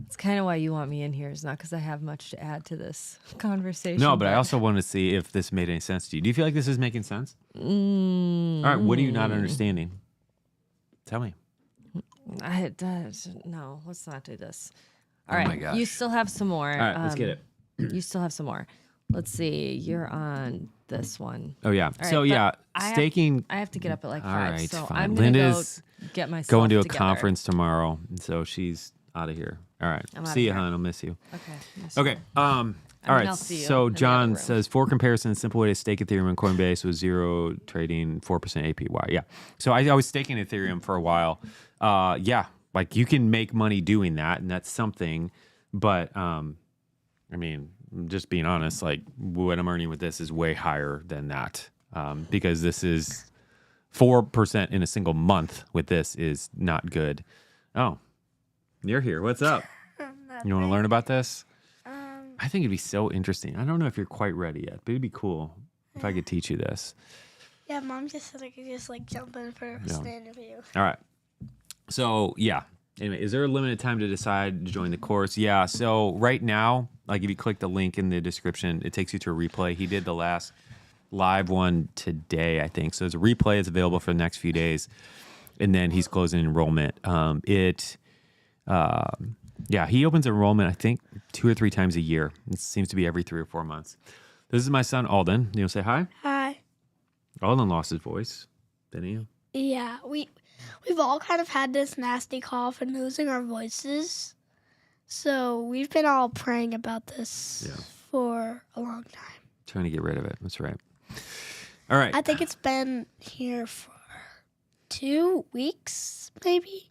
it's kind of why you want me in here. It's not because I have much to add to this conversation. No, but I also want to see if this made any sense to you. Do you feel like this is making sense? All right, what are you not understanding? Tell me. No, let's not do this. All right, my gosh. you still have some more. All right, let's get it. You still have some more. Let's see. You're on this one. Oh, yeah. Right, so, yeah, staking. I have to get up at like 5, right, so fine. I'm going to go get myself going to a together. conference tomorrow, and so she's out of here. All right. See you, hon. I'll miss you. Okay. All right. I'll see you So in the John other room. says, for comparison, a simple way to stake Ethereum on Coinbase was zero trading, 4% APY. Yeah. So I was staking Ethereum for a while. Yeah. Like you can make money doing that, and that's something. But I mean, just being honest, like what I'm earning with this is way higher than that. Because this is 4% in a single month with this is not good. Oh, you're here. What's up? You want to learn about this? I think it'd be so interesting. I don't know if you're quite ready yet, but it'd be cool if I could teach you this. Yeah, Mom just said I could just like jump in for an interview. All right. So, yeah. Anyway, is there a limited time to decide to join the course? Yeah. So right now, like if you click the link in the description, it takes you to a replay. He did the last live one today, I think. So there's a replay. It's available for the next few days. And then he's closing enrollment. Yeah, he opens enrollment, I think, 2 or 3 times a year. It seems to be every 3 or 4 months. This is my son, Alden. You want to say hi? Hi. Alden lost his voice, didn't he? Yeah, we've all kind of had this nasty cough and losing our voices. So we've been all praying about this for a long time. Trying to get rid of it. That's right. All right. I think it's been here for 2 weeks, maybe.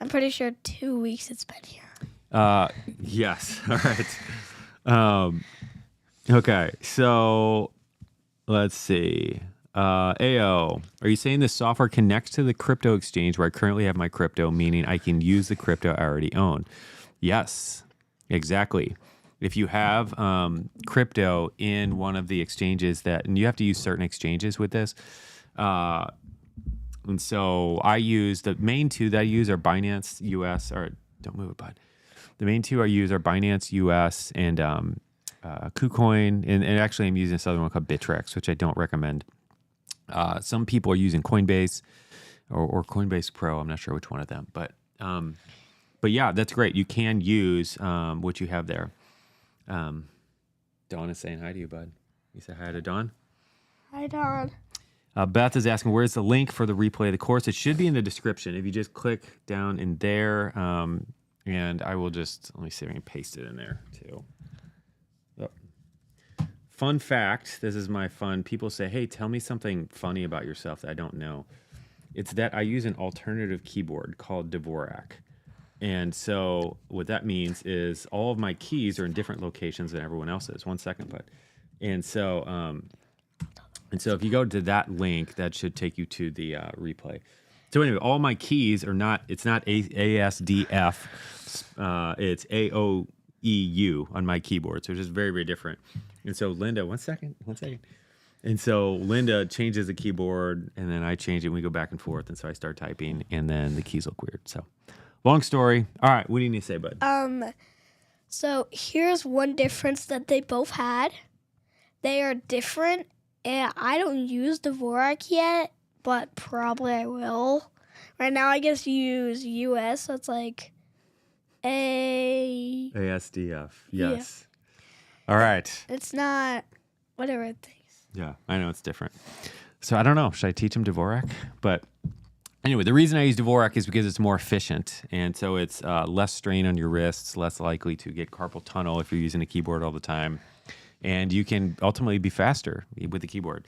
I'm pretty sure 2 weeks it's been here. Yes. All right. Okay. So let's see. AO, are you saying this software connects to the crypto exchange where I currently have my crypto, meaning I can use the crypto I already own? Yes, exactly. If you have crypto in one of the exchanges and you have to use certain exchanges with this. And so I use the main 2 that I use are Binance US, or don't move it, bud. The main 2 I use are Binance US and KuCoin. And actually I'm using this other one called Bittrex, which I don't recommend. Some people are using Coinbase or Coinbase Pro. I'm not sure which one of them, but yeah, that's great. You can use what you have there. Dawn is saying hi to you, bud. You say hi to Dawn? Hi, Dawn. Beth is asking, where's the link for the replay of the course? It should be in the description. If you just click down in there, and I will just, let me see if I can paste it in there too. Oh. Fun fact, this is my fun. People say, hey, tell me something funny about yourself that I don't know. It's that I use an alternative keyboard called Dvorak. And so what that means is all of my keys are in different locations than everyone else's. 1 second, bud. And so if you go to that link, that should take you to the replay. So anyway, all my keys are not, it's not ASDF, it's AOEU on my keyboard. So it's just very, very different. And so Linda, one second. And so Linda changes the keyboard, and then I change it, and we go back and forth. And so I start typing, and then the keys look weird. So long story. All right, what do you need to say, bud? So here's one difference that they both had. They are different, and I don't use Dvorak yet, but probably I will. Right now, I guess you use US, so it's like ASDF. Yes. Yeah. All right. It's not whatever it is. Yeah, I know it's different. So I don't know. Should I teach him Dvorak? But anyway, the reason I use Dvorak is because it's more efficient. And so it's less strain on your wrists, less likely to get carpal tunnel if you're using a keyboard all the time. And you can ultimately be faster with the keyboard.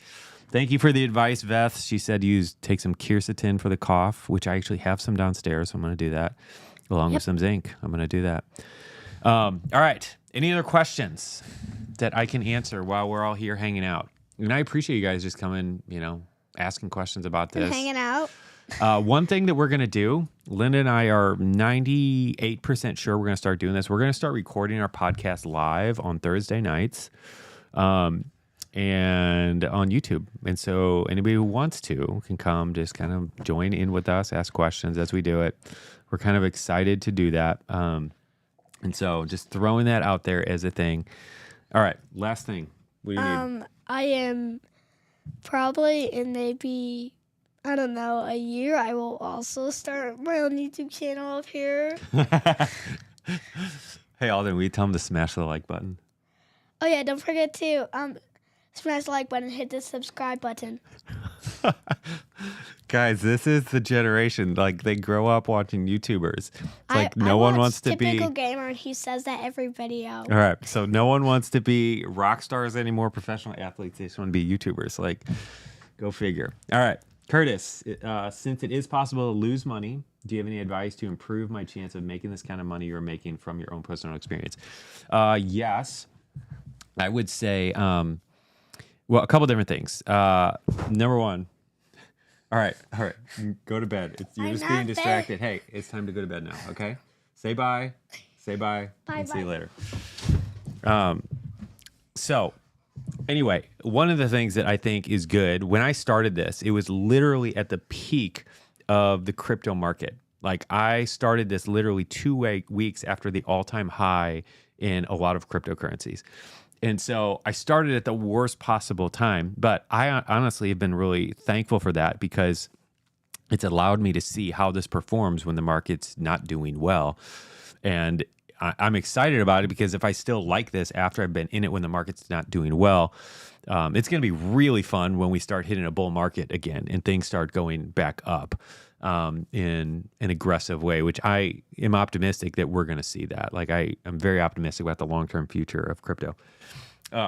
Thank you for the advice, Veth. She said take some quercetin for the cough, which I actually have some downstairs. So I'm going to do that along with some zinc. I'm going to do that. All right. Any other questions that I can answer while we're all here hanging out? And I appreciate you guys just coming, asking questions about this. And hanging out. One thing that we're going to do, Linda and I are 98% sure we're going to start doing this. We're going to start recording our podcast live on Thursday nights and on YouTube. And so anybody who wants to can come just kind of join in with us, ask questions as we do it. We're kind of excited to do that. And so just throwing that out there as a thing. All right, last thing. What do you need? I am probably in maybe, I don't know, a year, I will also start my own YouTube channel up here. Hey, Alden, will you tell them to smash the like button? Oh, yeah, don't forget to smash the like button, hit the subscribe button. Guys, this is the generation. Like, they grow up watching YouTubers. It's like no one wants to be typical gamer, and he says that every video. All right, so no one wants to be rock stars anymore, professional athletes. They just want to be YouTubers. Like, go figure. All right, Curtis, since it is possible to lose money, do you have any advice to improve my chance of making this kind of money you're making from your own personal experience? Yes, I would say, well, a couple different things. Number one, all right, go to bed. You're just being distracted. Hey, it's time to go to bed now, okay? Say bye, and see you later. So anyway, one of the things that I think is good, when I started this, it was literally at the peak of the crypto market. Like, I started this literally 2 weeks after the all-time high in a lot of cryptocurrencies. And so I started at the worst possible time, but I honestly have been really thankful for that because it's allowed me to see how this performs when the market's not doing well. And I'm excited about it because if I still like this after I've been in it when the market's not doing well, it's going to be really fun when we start hitting a bull market again and things start going back up in an aggressive way, which I am optimistic that we're going to see that. Like, I'm very optimistic about the long-term future of crypto.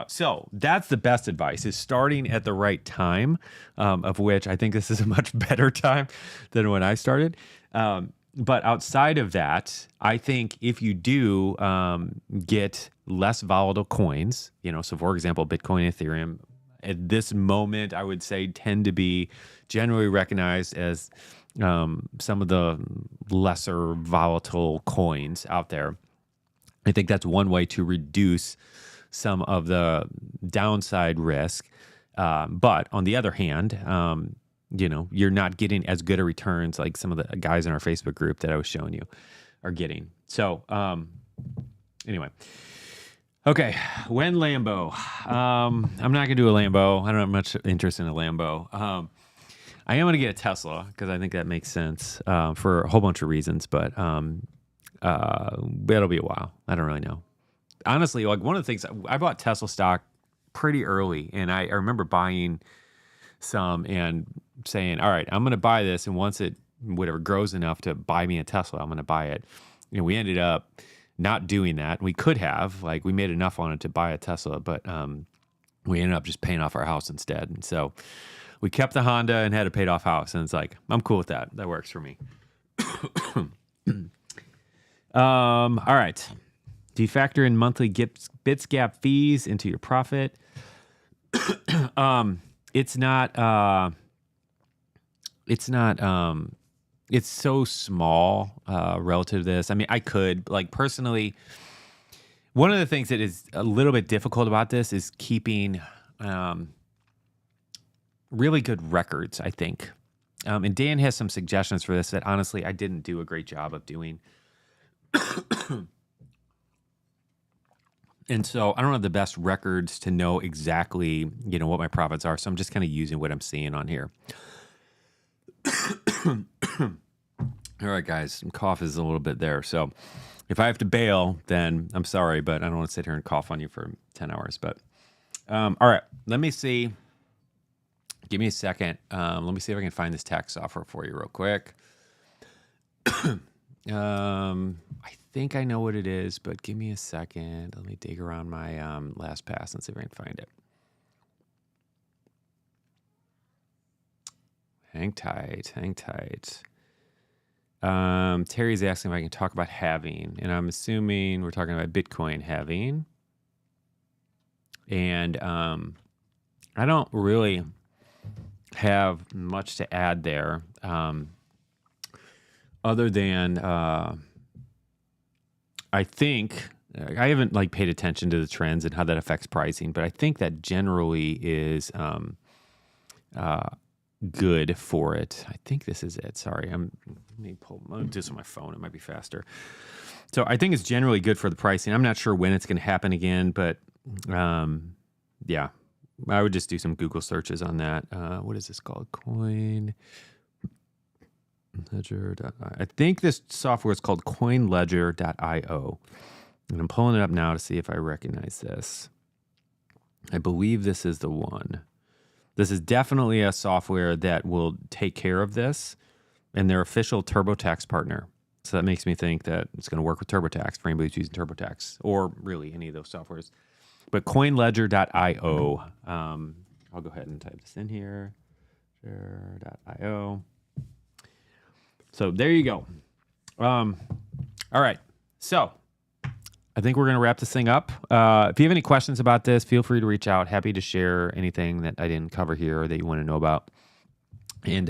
So that's the best advice, is starting at the right time, of which I think this is a much better time than when I started. But outside of that, I think if you do get less volatile coins, so for example, Bitcoin, Ethereum, at this moment, I would say tend to be generally recognized as some of the lesser volatile coins out there. I think that's one way to reduce some of the downside risk. But on the other hand, you're not getting as good a returns like some of the guys in our Facebook group that I was showing you are getting. So anyway, okay, when Lambo? I'm not gonna do a Lambo. I don't have much interest in a Lambo. I am gonna get a Tesla because I think that makes sense for a whole bunch of reasons, but it'll be a while. I don't really know. Honestly, like, one of the things, I bought Tesla stock pretty early, and I remember buying some and saying, all right, I'm going to buy this, and once it grows enough to buy me a Tesla, I'm going to buy it. We ended up not doing that. We could have, we made enough on it to buy a Tesla, but we ended up just paying off our house instead. And so we kept the Honda and had a paid off house, and it's like, I'm cool with that. That works for me. All right. Do you factor in monthly bits gap fees into your profit? It's not, it's so small relative to this. I mean, I could, personally, one of the things that is a little bit difficult about this is keeping really good records, I think. And Dan has some suggestions for this that honestly I didn't do a great job of doing. And so I don't have the best records to know exactly, what my profits are. So I'm just kind of using what I'm seeing on here. All right, guys, cough is a little bit there. So if I have to bail, then I'm sorry, but I don't want to sit here and cough on you for 10 hours. But all right, let me see. Give me a second. Let me see if I can find this tax software for you real quick. I think I know what it is, but give me a second. Let me dig around my LastPass and see if I can find it. Hang tight, hang tight. Terry's asking if I can talk about halving, and I'm assuming we're talking about Bitcoin halving. And I don't really have much to add there, other than I think I haven't paid attention to the trends and how that affects pricing, but I think that generally is good for it. I think this is it. Sorry, let me do this on my phone. It might be faster. So I think it's generally good for the pricing. I'm not sure when it's going to happen again, but yeah, I would just do some Google searches on that. What is this called? Coin Ledger. I think this software is called coinledger.io. And I'm pulling it up now to see if I recognize this. I believe this is the one. This is definitely a software that will take care of this, and their official TurboTax partner. So that makes me think that it's going to work with TurboTax for anybody who's using TurboTax, or really any of those softwares. But coinledger.io. I'll go ahead and type this in here. Ledger.io. So there you go. All right. So I think we're going to wrap this thing up. If you have any questions about this, feel free to reach out. Happy to share anything that I didn't cover here or that you want to know about. And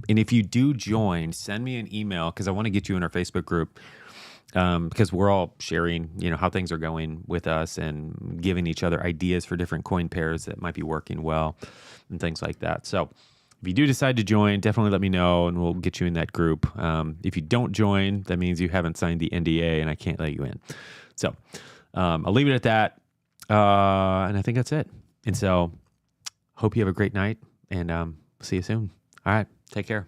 if you do join, send me an email because I want to get you in our Facebook group, because we're all sharing, how things are going with us and giving each other ideas for different coin pairs that might be working well and things like that. So if you do decide to join, definitely let me know and we'll get you in that group. If you don't join, that means you haven't signed the NDA and I can't let you in. So I'll leave it at that. And I think that's it. And so hope you have a great night and see you soon. All right. Take care.